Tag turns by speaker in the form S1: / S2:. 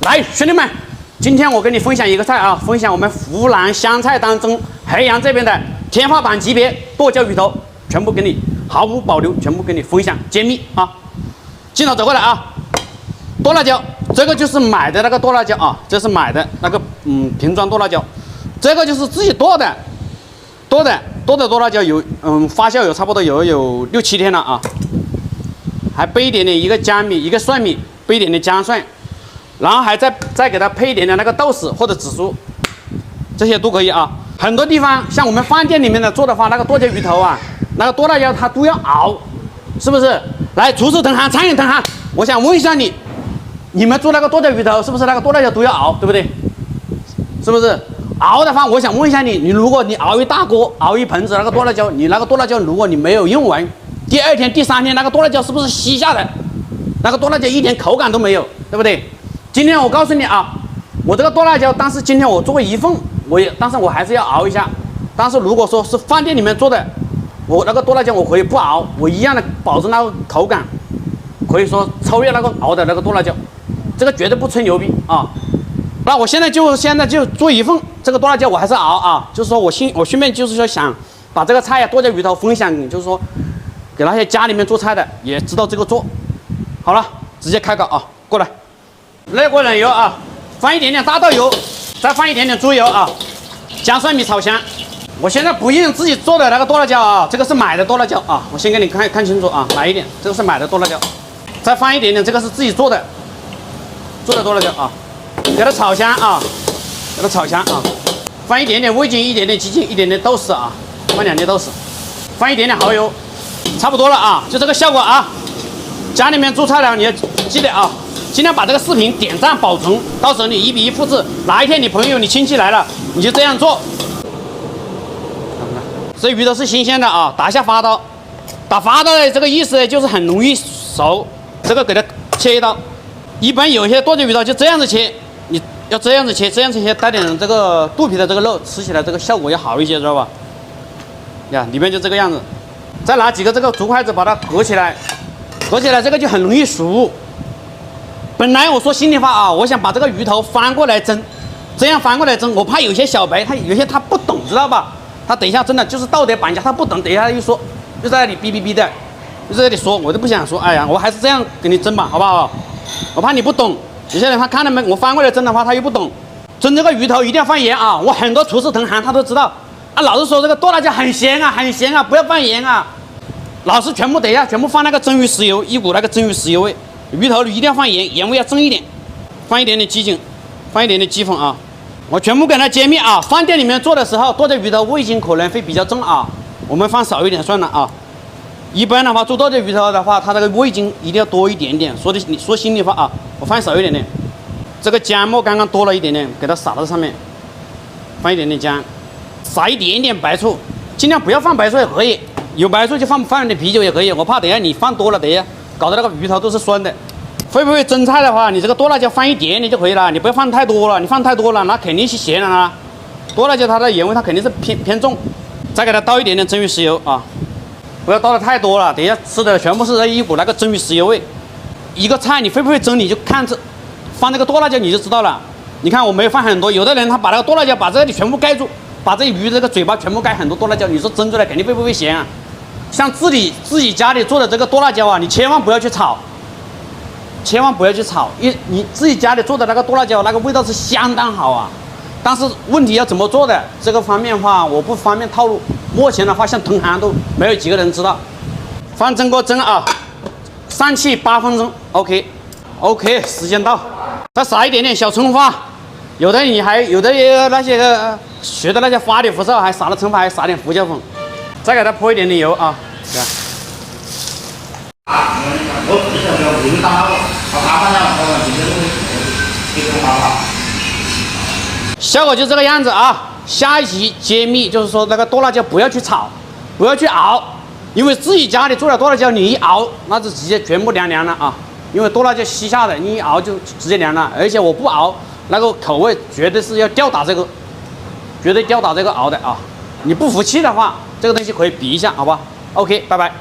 S1: 来，兄弟们，今天我跟你分享一个菜啊，分享我们湖南湘菜当中黑羊这边的天花板级别剁椒鱼头，全部给你毫无保留，全部给你分享揭秘啊！镜头走过来啊，剁辣椒，这个就是买的那个剁辣椒啊，这是买的那个瓶装剁辣椒，这个就是自己剁的剁辣椒有发酵有差不多有6、7天了啊，还备一点点一个姜米一个蒜米，备一点点姜蒜。然后还再给它配一点点那个豆豉或者紫苏，这些都可以啊。很多地方像我们饭店里面的做的话，那个剁椒鱼头啊，那个剁辣椒它都要熬，是不是？来，厨师同行、餐饮同行，我想问一下你，你们做那个剁椒鱼头是不是那个剁辣椒都要熬，对不对？是不是？熬的话，我想问一下你，如果你熬一大锅，熬一盆子那个剁辣椒，你那个剁辣椒如果你没有用完，第2天、第3天那个剁辣椒是不是稀下的？那个剁辣椒一点口感都没有，对不对？今天我告诉你啊，我这个剁辣椒，但是今天我做一份，但是我还是要熬一下。但是如果说是饭店里面做的，我那个剁辣椒我可以不熬，我一样的保证那个口感，可以说超越那个熬的那个剁辣椒，这个绝对不吹牛逼啊。那我现在就做一份这个剁辣椒，我还是熬啊，就是说我顺便就是说想把这个菜啊剁椒鱼头分享，就是说给那些家里面做菜的也知道这个做。好了，直接开搞啊，过来。热锅冷油啊，放一点点大豆油，再放一点点猪油啊，姜蒜米炒香。我现在不用自己做的那个剁辣椒啊，这个是买的剁辣椒啊，我先给你看清楚啊，买一点，这个是买的剁辣椒，再放一点点，这个是自己做的剁辣椒啊，给它炒香啊，给它炒香啊，放一点点味精，一点点鸡精，一点点豆豉啊，放2粒豆豉，放一点点蚝油，差不多了啊，就这个效果啊。家里面做菜了，你要记得啊。尽量把这个视频点赞保存，到时候你1比1复制，哪一天你朋友、你亲戚来了，你就这样做。这鱼头是新鲜的啊，打一下发刀，打发刀的这个意思就是很容易熟，这个给它切一刀。一般有些剁椒鱼头就这样子切，你要这样子切，带点这个肚皮的这个肉，吃起来这个效果要好一些，知道吧？呀，里面就这个样子。再拿几个这个竹筷子把它合起来，这个就很容易熟。本来我说心里话啊，我想把这个鱼头翻过来蒸，这样翻过来蒸，我怕有些小白他不懂，知道吧？他等一下真的就是道德绑架，他不懂，等一下又说，就在那里哔哔哔的，就在这里说，我都不想说。哎呀，我还是这样给你蒸吧，好不好？我怕你不懂，有些人他看到没，我翻过来蒸的话，他又不懂。蒸这个鱼头一定要放盐啊！我很多厨师同行他都知道啊，老是说这个剁辣椒很咸啊，不要放盐啊。老是全部等一下全部放那个蒸鱼豉油，一股那个蒸鱼豉油味。鱼头一定要放盐，盐味要重一点，放一点点鸡精，放一点点鸡粉啊，我全部给它揭秘啊。饭店里面做的时候，剁椒鱼头味精可能会比较重啊，我们放少一点算了啊。一般的话做剁椒鱼头的话，它这个味精一定要多一点点，说心里话啊，我放少一点点。这个姜末刚刚多了一点点，给它撒到上面，放一点点姜，撒一点点白醋，尽量不要放白醋也可以，有白醋就放一点啤酒也可以，我怕等一下你放多了，等一下搞得那个鱼头都是酸的。会不会蒸菜的话，你这个剁辣椒放一点点就可以了，你不要放太多了，你放太多了那肯定是咸了啊。剁辣椒它的盐味它肯定是偏重，再给它倒一点点蒸鱼豉油啊，不要倒的太多了，等一下吃的全部是一股那个蒸鱼豉油味。一个菜你会不会蒸，你就看这放这个剁辣椒你就知道了。你看我没有放很多，有的人他把那个剁辣椒把这里全部盖住，把这鱼这个嘴巴全部盖很多剁辣椒，你说蒸出来肯定会不会咸啊？像自己家里做的这个剁辣椒啊，你千万不要去炒，你自己家里做的那个剁辣椒，那个味道是相当好啊。但是问题要怎么做的这个方面的话，我不方便透露。目前的话，像同行都没有几个人知道。放蒸锅蒸啊，上气8分钟 ，OK， 时间到，再撒一点点小葱花。有的那些学的那些花里胡哨，还撒了葱花，还撒点胡椒粉。再给它泼一点点油啊，对吧？效果就这个样子啊。下一期揭秘就是说那个剁辣椒不要去炒，不要去熬，因为自己家里做的剁辣椒你一熬那就直接全部凉了啊。因为剁辣椒稀下的，你一熬就直接凉了，而且我不熬那个口味绝对是要吊打这个，绝对吊打这个熬的啊。你不服气的话，这个东西可以比一下，好吧 ？OK， 拜拜。